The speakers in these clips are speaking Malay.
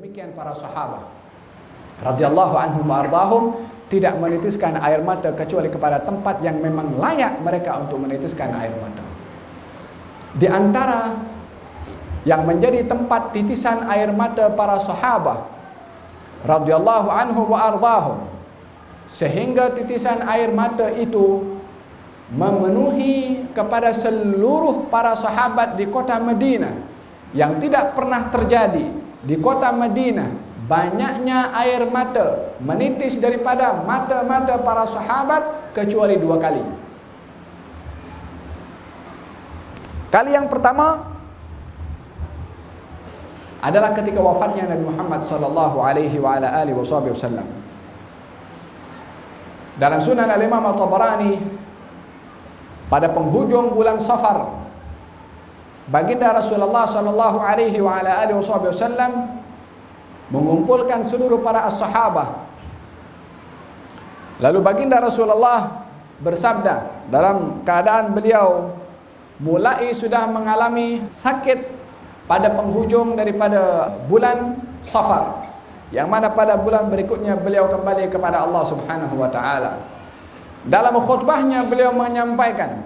demikian para sahabat radhiyallahu anhum wa ardahum tidak menitiskan air mata kecuali kepada tempat yang memang layak mereka untuk menitiskan air mata. Di antara yang menjadi tempat titisan air mata para sahabat radhiyallahu anhum wa ardahum, sehingga titisan air mata itu memenuhi kepada seluruh para sahabat di kota Madinah, yang tidak pernah terjadi di kota Madinah banyaknya air mata menitis daripada mata-mata para sahabat kecuali 2 kali. Kali yang pertama adalah ketika wafatnya Nabi Muhammad sallallahu alaihi wa ala alihi wasallam. Dalam Sunan Al-Imam At-Tabarani, pada penghujung bulan Safar, baginda Rasulullah sallallahu alaihi wa ala alihi wasallam mengumpulkan seluruh para as-sahabah. Lalu baginda Rasulullah bersabda dalam keadaan beliau mulai sudah mengalami sakit pada penghujung daripada bulan Safar, yang mana pada bulan berikutnya beliau kembali kepada Allah Subhanahu wa taala. Dalam khutbahnya beliau menyampaikan,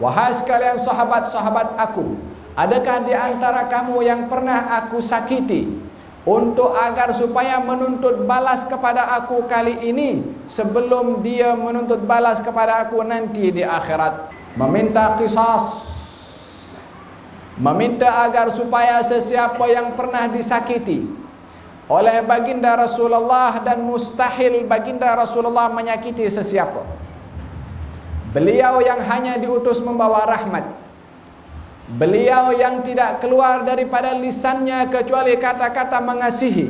"Wahai sekalian sahabat-sahabat aku, adakah di antara kamu yang pernah aku sakiti untuk agar supaya menuntut balas kepada aku kali ini sebelum dia menuntut balas kepada aku nanti di akhirat?" Meminta qisas, meminta agar supaya sesiapa yang pernah disakiti oleh baginda Rasulullah, dan mustahil baginda Rasulullah menyakiti sesiapa. Beliau yang hanya diutus membawa rahmat, beliau yang tidak keluar daripada lisannya kecuali kata-kata mengasihi,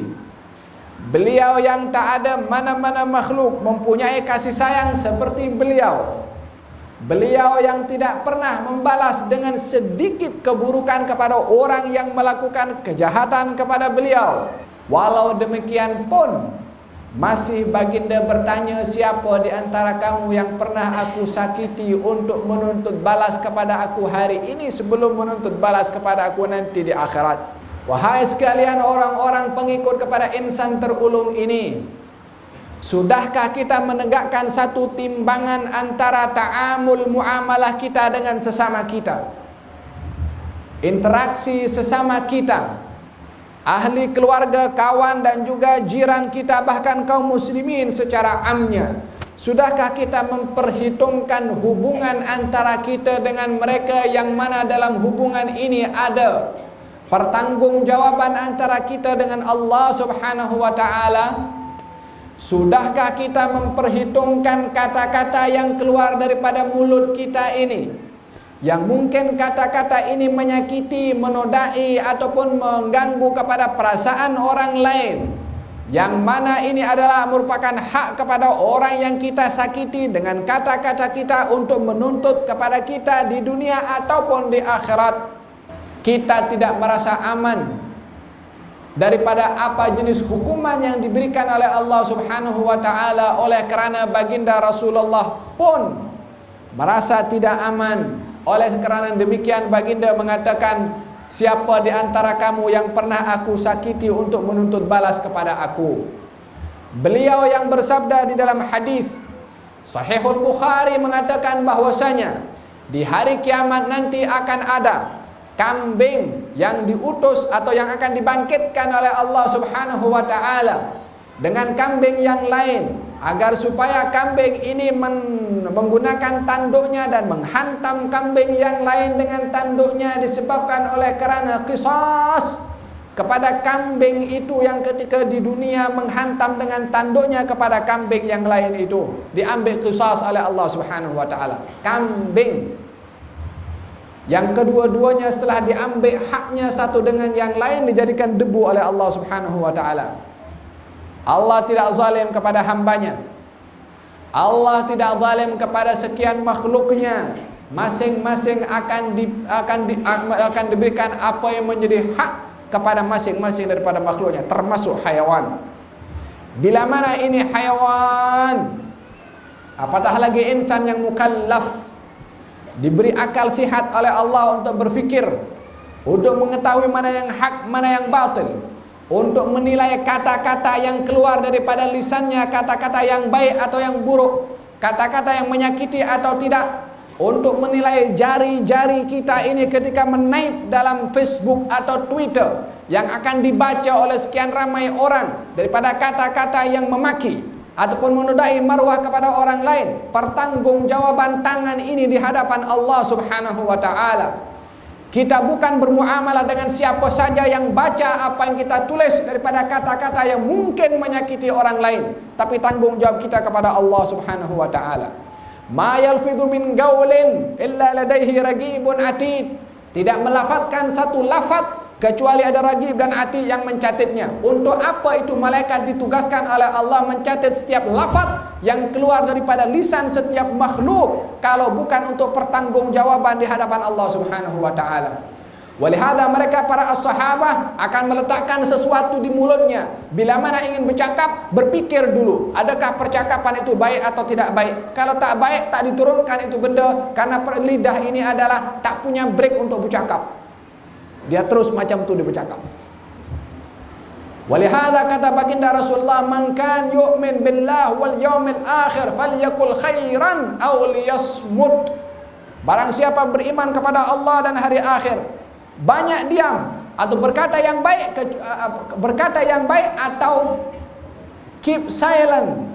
beliau yang tak ada mana-mana makhluk mempunyai kasih sayang seperti beliau, beliau yang tidak pernah membalas dengan sedikit keburukan kepada orang yang melakukan kejahatan kepada beliau. Walau demikian pun masih baginda bertanya, "Siapa di antara kamu yang pernah aku sakiti untuk menuntut balas kepada aku hari ini sebelum menuntut balas kepada aku nanti di akhirat?" Wahai sekalian orang-orang pengikut kepada insan terulung ini, sudahkah kita menegakkan satu timbangan antara ta'amul muamalah kita dengan sesama kita, interaksi sesama kita, ahli keluarga, kawan dan juga jiran kita, bahkan kaum muslimin secara amnya? Sudahkah kita memperhitungkan hubungan antara kita dengan mereka, yang mana dalam hubungan ini ada pertanggungjawaban antara kita dengan Allah Subhanahu wa taala? Sudahkah kita memperhitungkan kata-kata yang keluar daripada mulut kita ini, yang mungkin kata-kata ini menyakiti, menodai ataupun mengganggu kepada perasaan orang lain, yang mana ini adalah merupakan hak kepada orang yang kita sakiti dengan kata-kata kita untuk menuntut kepada kita di dunia ataupun di akhirat? Kita tidak merasa aman daripada apa jenis hukuman yang diberikan oleh Allah Subhanahu wa taala, oleh kerana baginda Rasulullah pun merasa tidak aman. Oleh kerana demikian baginda mengatakan, "Siapa di antara kamu yang pernah aku sakiti untuk menuntut balas kepada aku?" Beliau yang bersabda di dalam hadis Sahihul Bukhari mengatakan bahwasanya di hari kiamat nanti akan ada kambing yang diutus atau yang akan dibangkitkan oleh Allah Subhanahu wa taala dengan kambing yang lain, agar supaya kambing ini menggunakan tanduknya dan menghantam kambing yang lain dengan tanduknya, disebabkan oleh kerana qisas kepada kambing itu yang ketika di dunia menghantam dengan tanduknya kepada kambing yang lain itu, diambil qisas oleh Allah Subhanahu wa taala. Kambing yang kedua-duanya setelah diambil haknya satu dengan yang lain dijadikan debu oleh Allah Subhanahu wa taala. Allah tidak zalim kepada hambanya. Allah tidak zalim kepada sekian makhluknya. Masing-masing akan diberikan apa yang menjadi hak kepada masing-masing daripada makhluknya, termasuk hayawan. Bila mana ini hayawan, apatah lagi insan yang mukallaf, diberi akal sihat oleh Allah untuk berfikir, untuk mengetahui mana yang hak, mana yang batil, untuk menilai kata-kata yang keluar daripada lisannya, kata-kata yang baik atau yang buruk, kata-kata yang menyakiti atau tidak, untuk menilai jari-jari kita ini ketika menaip dalam Facebook atau Twitter yang akan dibaca oleh sekian ramai orang daripada kata-kata yang memaki ataupun menodai marwah kepada orang lain. Pertanggungjawaban tangan ini di hadapan Allah Subhanahu wa taala. Kita bukan bermuamalah dengan siapa saja yang baca apa yang kita tulis daripada kata-kata yang mungkin menyakiti orang lain, tapi tanggung jawab kita kepada Allah Subhanahu wa taala. Ma yalfidhu min qaulin illa ladaihi raqibun atid. Tidak melafazkan satu lafaz kecuali ada raqib dan atid yang mencatatnya. Untuk apa itu malaikat ditugaskan oleh Allah mencatat setiap lafaz yang keluar daripada lisan setiap makhluk kalau bukan untuk pertanggungjawaban di hadapan Allah Subhanahu wa taala. Walihada mereka para as-sahabah akan meletakkan sesuatu di mulutnya. Bila mana ingin bercakap, berpikir dulu, adakah percakapan itu baik atau tidak baik. Kalau tak baik, tak diturunkan itu benda, karena lidah ini adalah tak punya break untuk bercakap. Dia terus macam tu dia bercakap. Walihada kata baginda Rasulullah, man kan yu'min billah wal yaumil akhir falyakul khairan aw liyasmut. Barang siapa beriman kepada Allah dan hari akhir, banyak diam atau berkata yang baik atau keep silent.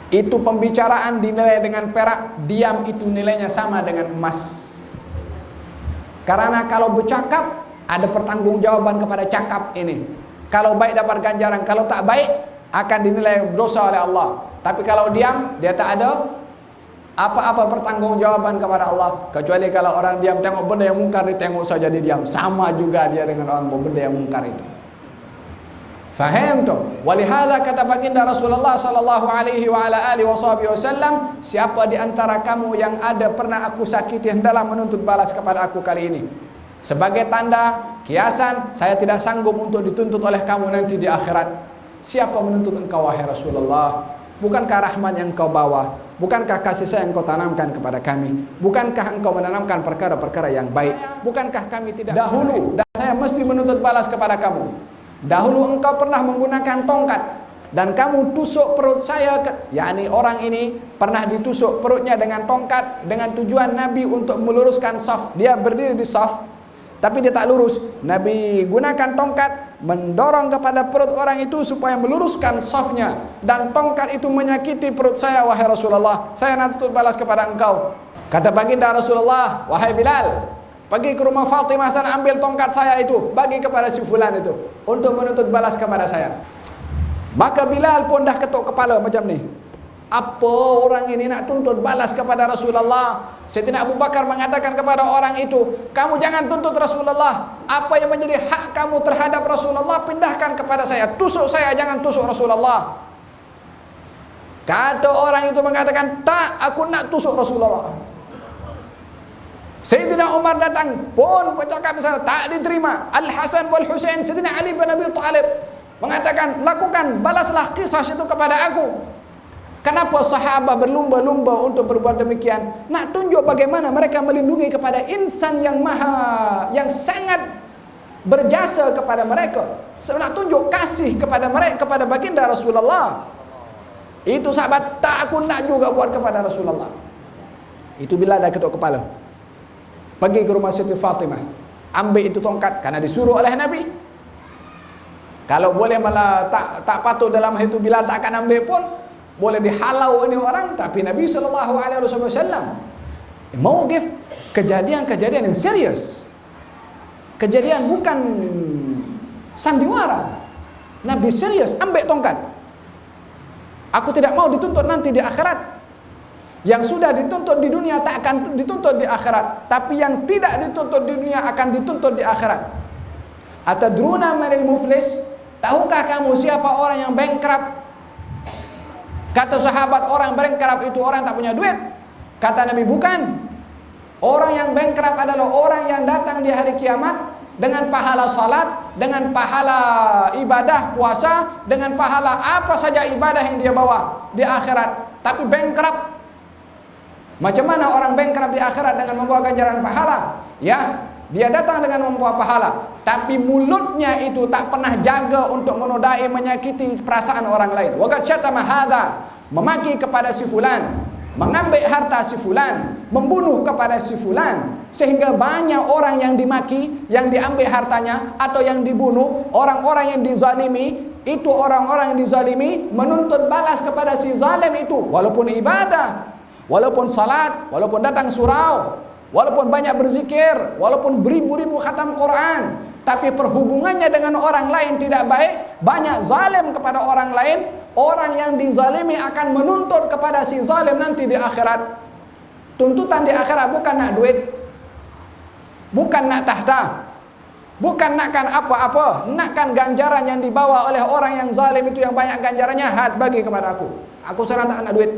Itu pembicaraan dinilai dengan perak, diam itu nilainya sama dengan emas. Karena kalau bercakap ada pertanggungjawaban kepada cakap ini. Kalau baik dapat ganjaran, kalau tak baik akan dinilai dosa oleh Allah. Tapi kalau diam, dia tak ada apa-apa pertanggungjawaban kepada Allah. Kecuali kalau orang diam tengok benda yang mungkar, dia tengok saja dia diam. Sama juga dia dengan orang buat benda yang mungkar itu. Faham tu? Walihada kata baginda Rasulullah sallallahu alaihi wa ala alihi wasallam, siapa di antara kamu yang ada pernah aku sakiti hendaklah menuntut balas kepada aku kali ini. Sebagai tanda kiasan, saya tidak sanggup untuk dituntut oleh kamu nanti di akhirat. Siapa menuntut engkau wahai Rasulullah? Bukankah rahmat yang engkau bawa? Bukankah kasih sayang engkau tanamkan kepada kami? Bukankah engkau menanamkan perkara-perkara yang baik? Bukankah kami tidak dahulu dan saya mesti menuntut balas kepada kamu? Dahulu engkau pernah menggunakan tongkat dan kamu tusuk perut saya, yakni orang ini pernah ditusuk perutnya dengan tongkat dengan tujuan Nabi untuk meluruskan saf. Dia berdiri di saf tapi dia tak lurus. Nabi gunakan tongkat mendorong kepada perut orang itu supaya meluruskan safnya, dan tongkat itu menyakiti perut saya wahai Rasulullah. Saya nak tuntut balas kepada engkau. Kata baginda Rasulullah, wahai Bilal, pergi ke rumah Fatimah sana, ambil tongkat saya itu, bagi kepada si fulan itu untuk menuntut balas kepada saya. Maka Bilal pun dah ketuk kepala macam ni. Apa orang ini nak tuntut balas kepada Rasulullah? Sayyidina Abu Bakar mengatakan kepada orang itu, kamu jangan tuntut Rasulullah. Apa yang menjadi hak kamu terhadap Rasulullah pindahkan kepada saya. Tusuk saya, jangan tusuk Rasulullah. Kata orang itu mengatakan, tak, aku nak tusuk Rasulullah. Sayyidina Umar datang pun bercakap misalnya, tak diterima. Al-Hasan wal Husain, Sayyidina Ali bin Abi Thalib mengatakan, lakukan, balaslah kisah itu kepada aku. Kenapa sahabat berlumba-lumba untuk berbuat demikian? Nak tunjuk bagaimana mereka melindungi kepada insan yang sangat berjasa kepada mereka. Nak tunjuk kasih kepada mereka, kepada baginda Rasulullah. Itu sahabat, tak, aku nak juga buat kepada Rasulullah. Itu bila dah ketuk kepala, pergi ke rumah Siti Fatimah, ambil itu tongkat karena disuruh oleh Nabi. Kalau boleh malah tak patut dalam hal itu, bila tak akan ambil pun boleh dihalau ini orang. Tapi Nabi SAW mau give kejadian-kejadian yang serius, kejadian bukan sandiwara. Nabi serius, ambil tongkat. Aku tidak mau dituntut nanti di akhirat. Yang sudah dituntut di dunia tak akan dituntut di akhirat, tapi yang tidak dituntut di dunia akan dituntut di akhirat. Atadruna manil muflis? Tahukah kamu siapa orang yang bankrupt? Kata sahabat, orang bankrupt itu orang tak punya duit. Kata Nabi, bukan. Orang yang bankrupt adalah orang yang datang di hari kiamat dengan pahala salat, dengan pahala ibadah puasa, dengan pahala apa saja ibadah yang dia bawa di akhirat, tapi bankrupt. Macam mana orang bankrupt di akhirat dengan membawa ganjaran pahala? Ya, dia datang dengan membawa pahala, tapi mulutnya itu tak pernah jaga untuk menodai, menyakiti perasaan orang lain. Wa qad syatama hadza, memaki kepada si fulan, mengambil harta si fulan, membunuh kepada si fulan, sehingga banyak orang yang dimaki, yang diambil hartanya atau yang dibunuh, orang-orang yang dizalimi. Itu orang-orang yang dizalimi menuntut balas kepada si zalim itu, walaupun ibadah, walaupun salat, walaupun datang surau, walaupun banyak berzikir, walaupun beribu-ribu khatam Quran, tapi perhubungannya dengan orang lain tidak baik, banyak zalim kepada orang lain. Orang yang dizalimi akan menuntut kepada si zalim nanti di akhirat. Tuntutan di akhirat bukan nak duit, bukan nak tahta, bukan nakkan apa-apa, nakkan ganjaran yang dibawa oleh orang yang zalim itu yang banyak ganjarannya. Had, bagi kepada aku sekarang tak nak duit.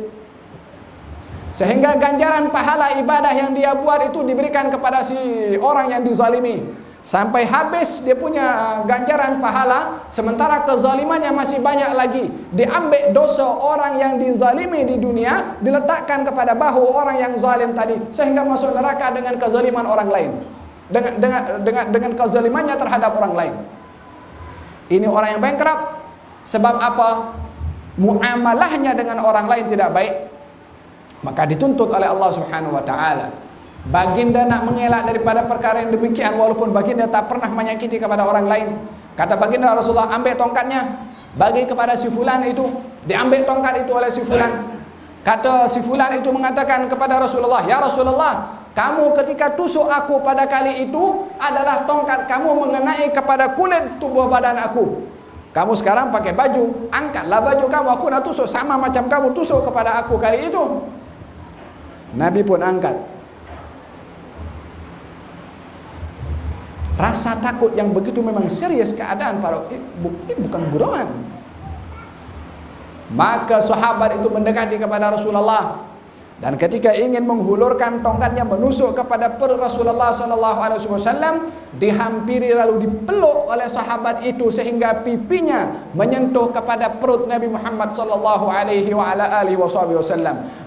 Sehingga ganjaran pahala ibadah yang dia buat itu diberikan kepada si orang yang dizalimi. Sampai habis dia punya ganjaran pahala, sementara kezalimannya masih banyak lagi. Diambil dosa orang yang dizalimi di dunia, diletakkan kepada bahu orang yang zalim tadi, sehingga masuk neraka dengan kezaliman orang lain. Dengan kezalimannya terhadap orang lain. Ini orang yang bankrupt. Sebab apa? Muamalahnya dengan orang lain tidak baik. Maka dituntut oleh Allah Subhanahu wa taala. Baginda nak mengelak daripada perkara yang demikian, walaupun baginda tak pernah menyakiti kepada orang lain. Kata baginda Rasulullah, ambil tongkatnya, bagi kepada si fulan itu. Diambil tongkat itu oleh si fulan. Kata si fulan itu mengatakan kepada Rasulullah, ya Rasulullah, kamu ketika tusuk aku pada kali itu adalah tongkat kamu mengenai kepada kulit tubuh badan aku. Kamu sekarang pakai baju, angkatlah baju kamu, aku nak tusuk sama macam kamu tusuk kepada aku kali itu. Nabi pun angkat. Rasa takut yang begitu memang serius keadaan para ini bukan guruan. Maka sahabat itu mendekati kepada Rasulullah, dan ketika ingin menghulurkan tongkatnya menusuk kepada perut Rasulullah SAW, dihampiri lalu dipeluk oleh sahabat itu sehingga pipinya menyentuh kepada perut Nabi Muhammad SAW.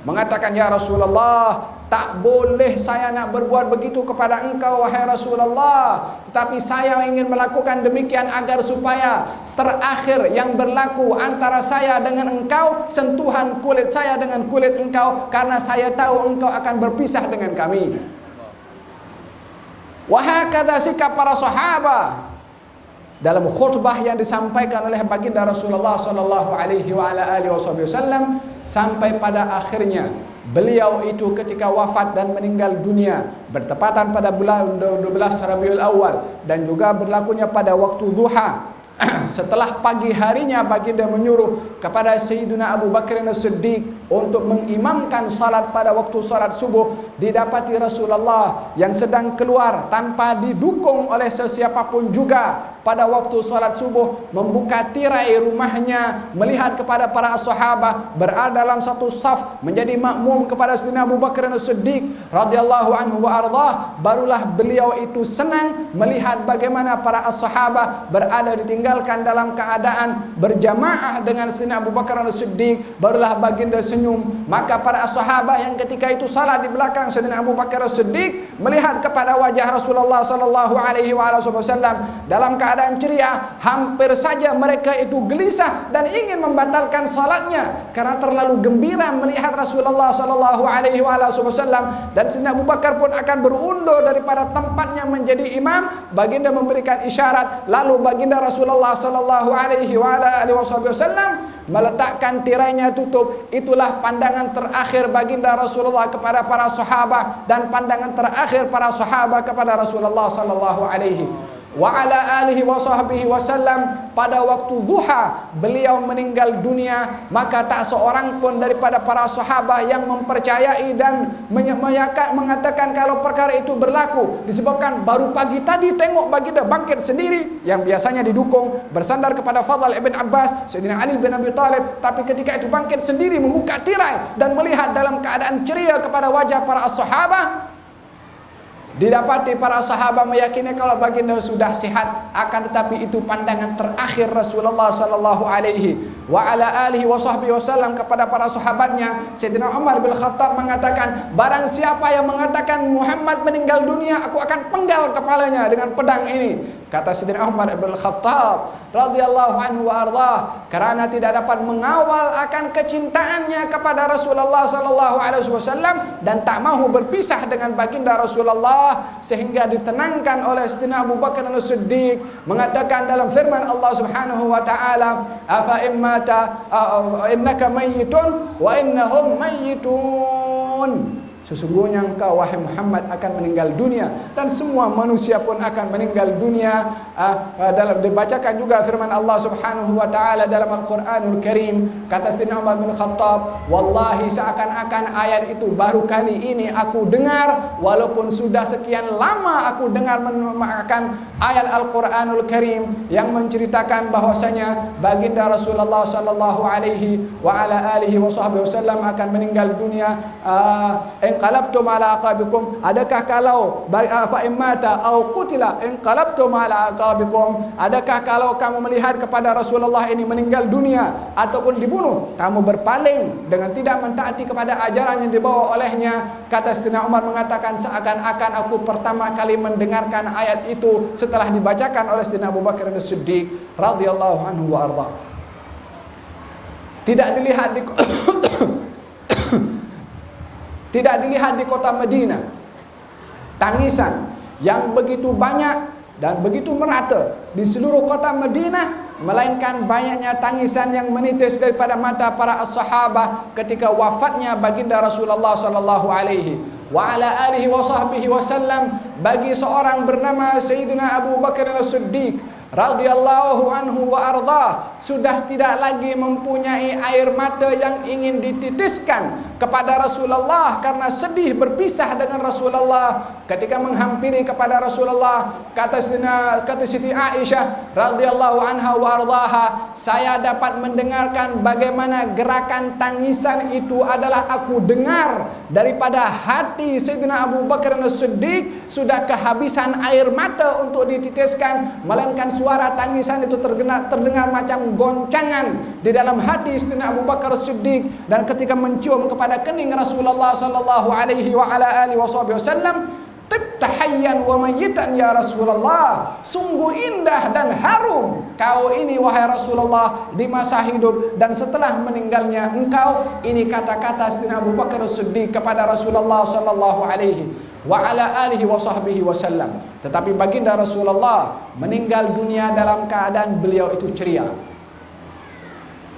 Mengatakan, ya Rasulullah, tak boleh saya nak berbuat begitu kepada engkau wahai Rasulullah, tetapi saya ingin melakukan demikian agar supaya terakhir yang berlaku antara saya dengan engkau, sentuhan kulit saya dengan kulit engkau, karena saya tahu engkau akan berpisah dengan kami. Wahakadha sikap para sahabat dalam khutbah yang disampaikan oleh baginda Rasulullah SAW, sampai pada akhirnya beliau itu ketika wafat dan meninggal dunia bertepatan pada bulan 12 Rabiul Awal, dan juga berlakunya pada waktu duha. Setelah pagi harinya baginda menyuruh kepada Sayyidina Abu Bakar As-Siddiq untuk mengimamkan salat pada waktu salat subuh. Didapati Rasulullah yang sedang keluar tanpa didukung oleh sesiapapun juga pada waktu salat subuh, membuka tirai rumahnya, melihat kepada para sahabat berada dalam satu saf menjadi makmum kepada Sayyidina Abu Bakar As-Siddiq radhiyallahu anhu wa ardhah. Barulah beliau itu senang melihat bagaimana para sahabat berada ditinggalkan dalam keadaan berjamaah dengan Sayyidina Abu Bakar As-Siddiq. Barulah baginda senyum. Maka para sahabat yang ketika itu salat di belakang Sayyidina Abu Bakar As-Siddiq melihat kepada wajah Rasulullah sallallahu alaihi wasallam dalam keadaan ceria. Hampir saja mereka itu gelisah dan ingin membatalkan salatnya karena terlalu gembira melihat Rasulullah sallallahu alaihi wasallam. Dan Sayyidina Abu Bakar pun akan berundur daripada tempatnya menjadi imam. Baginda memberikan isyarat, lalu baginda Rasulullah sallallahu alaihi wasallam meletakkan tirainya tutup. Itulah pandangan terakhir baginda Rasulullah kepada para sahabat, dan pandangan terakhir para sahabat kepada Rasulullah sallallahu alaihi wa ala alihi wa sahbihi wasallam. Pada waktu duha beliau meninggal dunia, maka tak seorang pun daripada para sahabat yang mempercayai dan mengatakan kalau perkara itu berlaku disebabkan baru pagi tadi tengok baginda bangkit sendiri, yang biasanya didukung bersandar kepada Fadl ibn Abbas, Sayyidina Ali bin Abi Thalib. Tapi ketika itu bangkit sendiri, membuka tirai dan melihat dalam keadaan ceria kepada wajah para sahabat. Didapati para sahabat meyakini kalau baginda sudah sehat, akan tetapi itu pandangan terakhir Rasulullah sallallahu alaihi wa ala alihi wasallam kepada para sahabatnya. Sayyidina Umar bin Khattab mengatakan, barang siapa yang mengatakan Muhammad meninggal dunia, aku akan penggal kepalanya dengan pedang ini. Kata Sayyidina Umar bin Khattab radhiyallahu anhu wa ardhah, karena tidak dapat mengawal akan kecintaannya kepada Rasulullah sallallahu alaihi wasallam dan tak mahu berpisah dengan baginda Rasulullah, sehingga ditenangkan oleh Sayyidina Abu Bakar As-Siddiq mengatakan dalam firman Allah Subhanahu wa taala, afa immata innaka mayyitun wa innahum mayyitun. Sesungguhnya engkau wahai Muhammad akan meninggal dunia dan semua manusia pun akan meninggal dunia. Dalam dibacakan juga firman Allah Subhanahu wa taala dalam Al-Qur'anul Karim, kata Sayyidina Umar bin Khattab, wallahi seakan-akan ayat itu baru kali ini aku dengar, walaupun sudah sekian lama aku dengar akan ayat Al-Qur'anul Karim yang menceritakan bahwasanya baginda Rasulullah sallallahu alaihi wa ala alihi wasallam akan meninggal dunia. Inqalabtum ala aqabikum, adakah kalau fa immata au qutila inqalabtum ala aqabikum, adakah kalau kamu melihat kepada Rasulullah ini meninggal dunia ataupun dibunuh, kamu berpaling dengan tidak mentaati kepada ajaran yang dibawa olehnya? Kata Sayyidina Umar mengatakan, seakan-akan aku pertama kali mendengarkan ayat itu setelah dibacakan oleh Sayyidina Abu Bakar As-Siddiq radhiyallahu anhu wa arda. Tidak dilihat di kota Madinah tangisan yang begitu banyak dan begitu merata di seluruh kota Madinah, melainkan banyaknya tangisan yang menitis daripada mata para as-sahabah ketika wafatnya baginda Rasulullah sallallahu alaihi wa ala alihi wasallam bagi seorang bernama Sayyidina Abu Bakar As-Siddiq radhiyallahu anhu wa ardhah, sudah tidak lagi mempunyai air mata yang ingin dititiskan kepada Rasulullah karena sedih berpisah dengan Rasulullah. Ketika menghampiri kepada Rasulullah, kata Siti Aisyah radhiyallahu anha wa ardhaha, saya dapat mendengarkan bagaimana gerakan tangisan itu adalah aku dengar daripada hati Sayyidina Abu Bakar As-Siddiq sudah kehabisan air mata untuk dititiskan, melainkan suara tangisan itu terdengar macam goncangan di dalam hati Sayyidina Abu Bakar As-Siddiq. Dan ketika mencium kepada kening Rasulullah sallallahu alaihi wa ala alihi wasallam, tibta hayyan wa mayyitan ya Rasulullah, sungguh indah dan harum kau ini wahai Rasulullah di masa hidup dan setelah meninggalnya engkau. Ini kata-kata Sayyidina Abu Bakar As-Siddiq kepada Rasulullah sallallahu alaihi wa ala alihi wasallam. Tetapi baginda Rasulullah meninggal dunia dalam keadaan beliau itu ceria.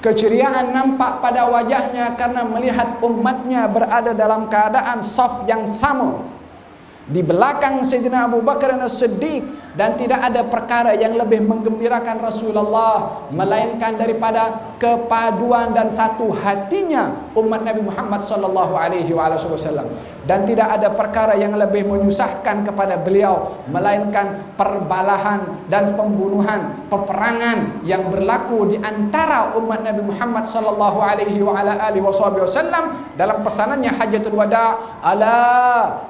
Keceriaan nampak pada wajahnya karena melihat umatnya berada dalam keadaan saf yang sama di belakang Sayyidina Abu Bakar As-Siddiq, dan tidak ada perkara yang lebih menggembirakan Rasulullah melainkan daripada kepaduan dan satu hatinya umat Nabi Muhammad sallallahu alaihi wasallam. Dan tidak ada perkara yang lebih menyusahkan kepada beliau melainkan perbalahan dan pembunuhan, peperangan yang berlaku di antara umat Nabi Muhammad sallallahu alaihi wasallam dalam pesanannya Hajjatul Wada, ala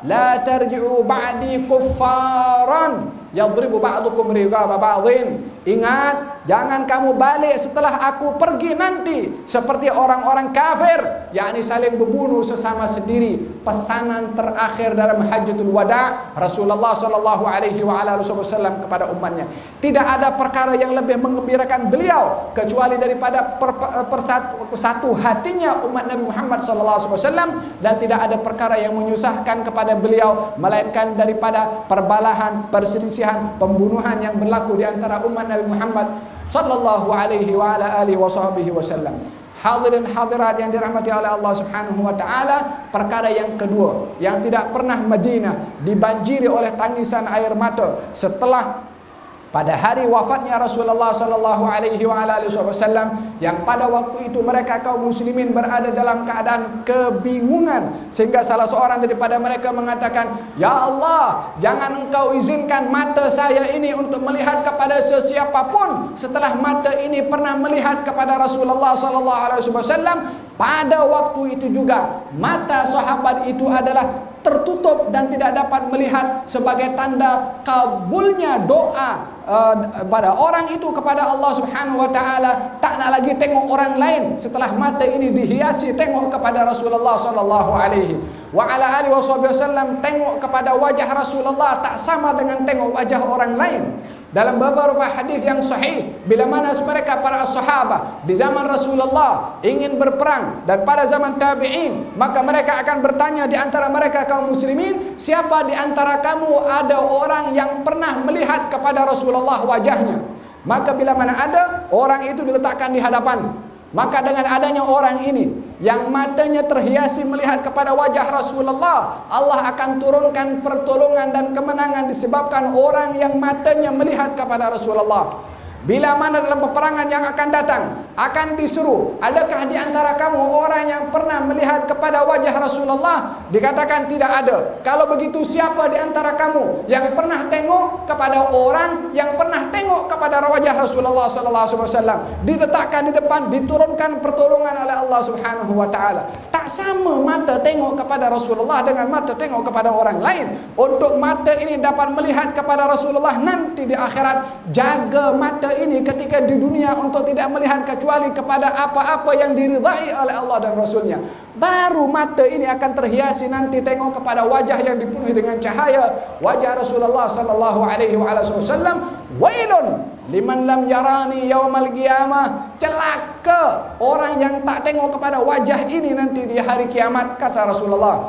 la tarji'u ba'di kuffaran yadribu ba'dukum riqaba ba'dhin. Ingat, jangan kamu balik setelah aku pergi nanti seperti orang-orang kafir, yakni saling membunuh sesama sendiri. Pesanan terakhir dalam Hajjatul Wada Rasulullah sallallahu alaihi wasallam kepada umatnya. Tidak ada perkara yang lebih menggembirakan beliau kecuali daripada persatu hatinya umat Nabi Muhammad sallallahu alaihi wasallam, dan tidak ada perkara yang menyusahkan kepada beliau melainkan daripada perbalahan, perselisihan, pembunuhan yang berlaku di antara umat Nabi Muhammad sallallahu alaihi wa ala alihi wasallam. Hadirin hadirat yang dirahmati oleh Allah Subhanahu wa taala, perkara yang kedua yang tidak pernah Madinah dibanjiri oleh tangisan air mata setelah pada hari wafatnya Rasulullah sallallahu alaihi wasallam, yang pada waktu itu mereka kaum muslimin berada dalam keadaan kebingungan, sehingga salah seorang daripada mereka mengatakan, ya Allah, jangan engkau izinkan mata saya ini untuk melihat kepada sesiapapun setelah mata ini pernah melihat kepada Rasulullah sallallahu alaihi wasallam. Pada waktu itu juga mata sahabat itu adalah tertutup dan tidak dapat melihat sebagai tanda kabulnya doa pada orang itu kepada Allah Subhanahu wa taala. Tak nak lagi tengok orang lain setelah mata ini dihiasi tengok kepada Rasulullah sallallahu alaihi wa ala alihi wasallam. Tengok kepada wajah Rasulullah tak sama dengan tengok wajah orang lain. Dalam beberapa hadis yang sahih, bila mana mereka para sahabat di zaman Rasulullah ingin berperang dan pada zaman tabi'in, maka mereka akan bertanya di antara mereka kaum muslimin, siapa di antara kamu ada orang yang pernah melihat kepada Rasulullah wajahnya? Maka bila mana ada, orang itu diletakkan di hadapan. Maka dengan adanya orang ini yang matanya terhiasi melihat kepada wajah Rasulullah, Allah akan turunkan pertolongan dan kemenangan disebabkan orang yang matanya melihat kepada Rasulullah. Bila mana dalam peperangan yang akan datang akan diseru, adakah di antara kamu orang yang pernah melihat kepada wajah Rasulullah? Dikatakan tidak ada. Kalau begitu siapa di antara kamu yang pernah tengok kepada orang yang pernah tengok kepada wajah Rasulullah sallallahu alaihi wasallam? Diletakkan di depan, diturunkan pertolongan oleh Allah Subhanahu wa taala. Tak sama mata tengok kepada Rasulullah dengan mata tengok kepada orang lain. Untuk mata ini dapat melihat kepada Rasulullah nanti di akhirat, jaga mata ini ketika di dunia untuk tidak melihat kecuali kepada apa-apa yang diridai oleh Allah dan Rasulnya. Baru mata ini akan terhiasi nanti tengok kepada wajah yang dipenuhi dengan cahaya wajah Rasulullah sallallahu alaihi wasallam. Wailun liman lam yarani yaumal qiyamah. Celaka orang yang tak tengok kepada wajah ini nanti di hari kiamat, kata Rasulullah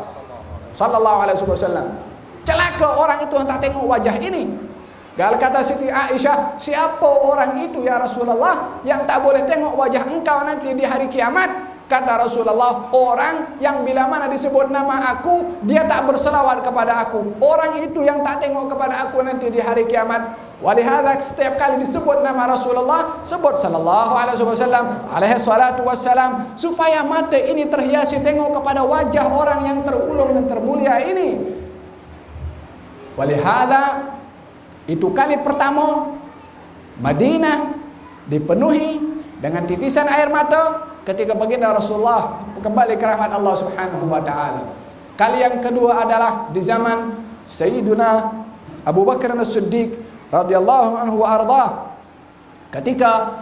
sallallahu alaihi wasallam. Celaka orang itu yang tak tengok wajah ini. Gal kata Siti Aisyah, siapa orang itu ya Rasulullah yang tak boleh tengok wajah engkau nanti di hari kiamat? Kata Rasulullah, orang yang bila mana disebut nama aku, dia tak berselawat kepada aku. Orang itu yang tak tengok kepada aku nanti di hari kiamat. Walihada setiap kali disebut nama Rasulullah, sebut sallallahu alaihi wasallam, alaihi salatu wassalam, supaya mata ini terhiasi tengok kepada wajah orang yang terulung dan termulia ini. Walihada itu kali pertama Madinah dipenuhi dengan titisan air mata ketika baginda Rasulullah kembali ke rahmat Allah Subhanahu wa taala. Kali yang kedua adalah di zaman Sayyiduna Abu Bakar As-Siddiq radhiyallahu anhu wa ardhah, ketika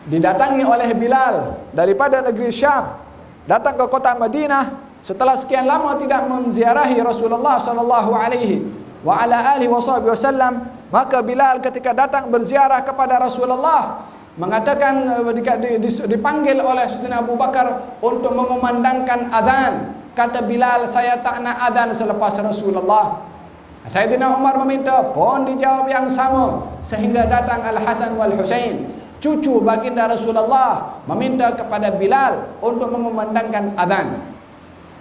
didatangi oleh Bilal daripada negeri Syam datang ke kota Madinah setelah sekian lama tidak menziarahi Rasulullah sallallahu alaihi wa ala alihi wasallam. Maka Bilal ketika datang berziarah kepada Rasulullah mengatakan, dipanggil oleh Sayyidina Abu Bakar untuk mengumandangkan azan. Kata Bilal, saya tak nak azan selepas Rasulullah. Sayyidina Umar meminta, pun dijawab yang sama, sehingga datang Al-Hasan wal Husain, cucu baginda Rasulullah, meminta kepada Bilal untuk mengumandangkan azan.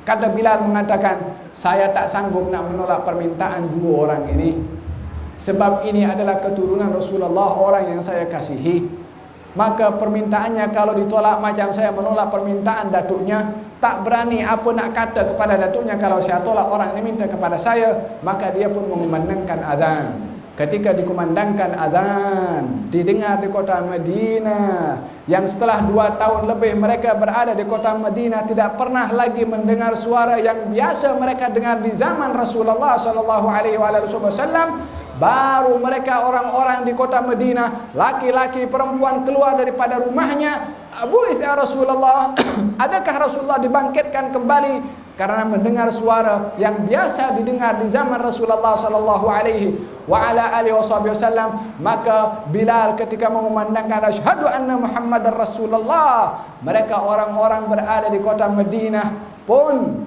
Kata Bilal mengatakan, saya tak sanggup nak menolak permintaan dua orang ini, sebab ini adalah keturunan Rasulullah, orang yang saya kasihi. Maka permintaannya kalau ditolak macam saya menolak permintaan datuknya, tak berani apa nak kata kepada datuknya kalau saya tolak orang ini minta kepada saya. Maka dia pun mengumandangkan azan. Ketika dikumandangkan azan, didengar di kota Madinah, yang setelah 2 tahun lebih mereka berada di kota Madinah tidak pernah lagi mendengar suara yang biasa mereka dengar di zaman Rasulullah sallallahu alaihi wasallam. Baru mereka orang-orang di kota Madinah, laki-laki perempuan keluar daripada rumahnya, Abu ya Rasulullah, adakah Rasulullah dibangkitkan kembali? Karena mendengar suara yang biasa didengar di zaman Rasulullah sallallahu alaihi wa ala alihi wasallam. Maka Bilal ketika mengumandangkan asyhadu anna Muhammadar Rasulullah, mereka orang-orang berada di kota Madinah pun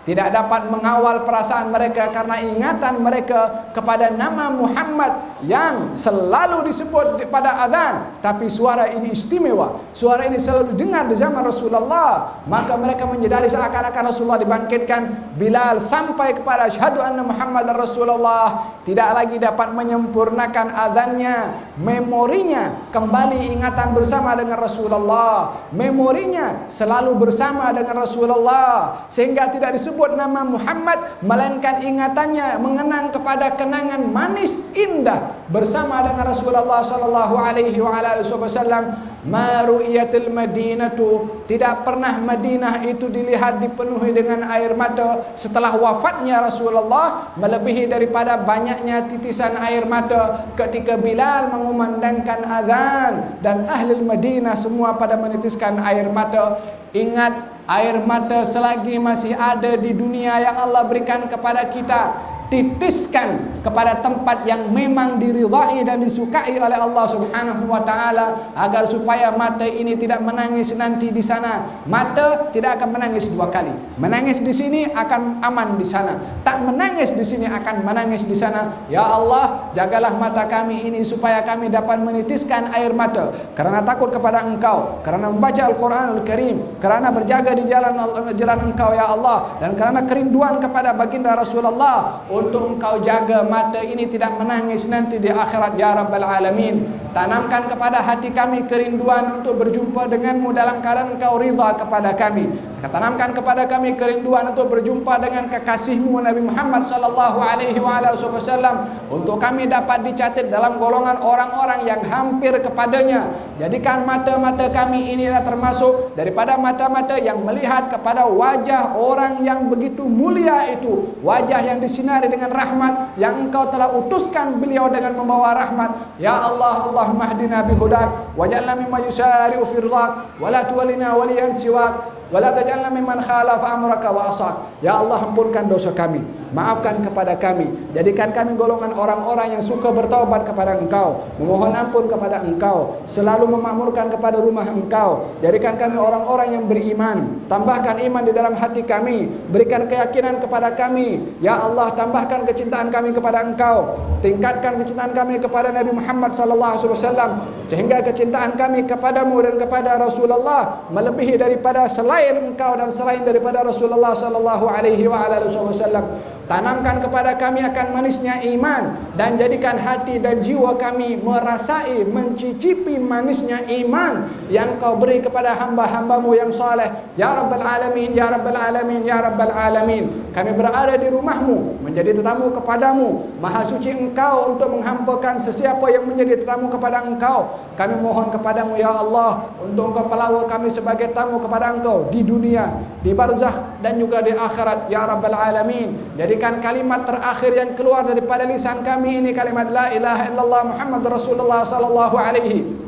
tidak dapat mengawal perasaan mereka karena ingatan mereka kepada nama Muhammad yang selalu disebut pada azan. Tapi suara ini istimewa, suara ini selalu dengar di zaman Rasulullah. Maka mereka menyadari seakan-akan Rasulullah dibangkitkan. Bilal sampai kepada asyhadu anna Muhammadar Rasulullah, tidak lagi dapat menyempurnakan azannya. Memorinya kembali ingatan bersama dengan Rasulullah, memorinya selalu bersama dengan Rasulullah, sehingga tidak disebut disebut nama Muhammad, melainkan ingatannya mengenang kepada kenangan manis indah bersama dengan Rasulullah sallallahu alaihi wasallam. Ma ru'yatil Madinatu, tidak pernah Madinah itu dilihat dipenuhi dengan air mata setelah wafatnya Rasulullah, melebihi daripada banyaknya titisan air mata ketika Bilal mengumandangkan azan dan ahli Madinah semua pada menitiskan air mata. Ingat, air mata selagi masih ada di dunia yang Allah berikan kepada kita, titiskan kepada tempat yang memang diridhai dan disukai oleh Allah Subhanahu wa taala, agar supaya mata ini tidak menangis nanti di sana. Mata tidak akan menangis dua kali. Menangis di sini akan aman di sana. Tak menangis di sini akan menangis di sana. Ya Allah, jagalah mata kami ini supaya kami dapat menitiskan air mata karena takut kepada Engkau, karena membaca Al-Qur'anul Karim, karena berjaga di jalan Engkau ya Allah, dan karena kerinduan kepada baginda Rasulullah, untuk Engkau jaga mata ini tidak menangis nanti di akhirat ya Rabbal Alamin. Tanamkan kepada hati kami kerinduan untuk berjumpa denganmu dalam keadaan Engkau ridha kepada kami. Tanamkan kepada kami kerinduan untuk berjumpa dengan kekasihmu Nabi Muhammad sallallahu alaihi wasallam, untuk kami dapat dicatat dalam golongan orang-orang yang hampir kepadanya. Jadikan mata-mata kami inilah termasuk daripada mata-mata yang melihat kepada wajah orang yang begitu mulia itu, wajah yang disinari dengan rahmat, yang Engkau telah utuskan beliau dengan membawa rahmat. Ya Allah, Allahumma hdina bihudak waj'alna mimma yusari'u fi ridhak wa la tuwallina waliyan siwak wa la taj'alna mimman khalafa amraka wa asak. Ya Allah, ampunkan dosa kami, maafkan kepada kami, jadikan kami golongan orang-orang yang suka bertaubat kepada Engkau, memohon ampun kepada Engkau, selalu memakmurkan kepada rumah Engkau. Jadikan kami orang-orang yang beriman, tambahkan iman di dalam hati kami, berikan keyakinan kepada kami. Ya Allah, tambahkan kecintaan kami kepada Engkau, tingkatkan kecintaan kami kepada Nabi Muhammad sallallahu alaihi wasallam, sehingga kecintaan kami kepadamu dan kepada Rasulullah melebihi daripada selain Engkau dan selain daripada Rasulullah sallallahu alaihi wasallam. Tanamkan kepada kami akan manisnya iman, dan jadikan hati dan jiwa kami merasai, mencicipi manisnya iman yang Kau beri kepada hamba-hambamu yang saleh. Ya Rabbal Alamin, Ya Rabbal Alamin, Ya Rabbal Alamin. Kami berada di rumahmu, menjadi tetamu kepadamu. Maha suci Engkau untuk menghampakan sesiapa yang menjadi tetamu kepada Engkau. Kami mohon kepadamu ya Allah, untuk Engkau pelawa kami sebagai tamu kepada Engkau di dunia, di barzakh dan juga di akhirat ya Rabbal Alamin. Jadikan kalimat terakhir yang keluar daripada lisan kami ini kalimat la ilaha illallah Muhammad Rasulullah sallallahu alaihi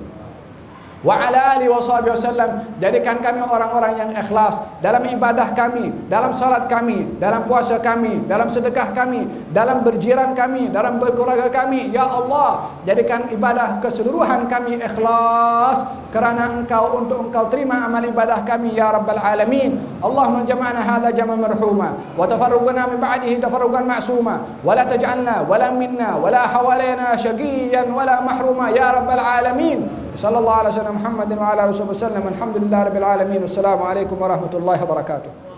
wa ala alihi wasallam. Jadikan kami orang-orang yang ikhlas dalam ibadah kami, dalam salat kami, dalam puasa kami, dalam sedekah kami, dalam berjiran kami, dalam berkeluarga kami. Ya Allah, jadikan ibadah keseluruhan kami ikhlas kerana Engkau, untuk Engkau terima amal ibadah kami ya Rabbal Alamin. Allahumma jama'na hadha jama'an marhuma wa tafarruqna min ba'dihi tafarruqan ma'suma wa la taj'alna wa la minna wa la hawalaina syaqiyan wa la mahruma ya Rabbal Alamin. Sallallahu alaihi wasallam Muhammadin wa ala alihi wasallam. Alhamdulillah rabbil alamin. Wassalamu alaikum warahmatullahi wabarakatuh.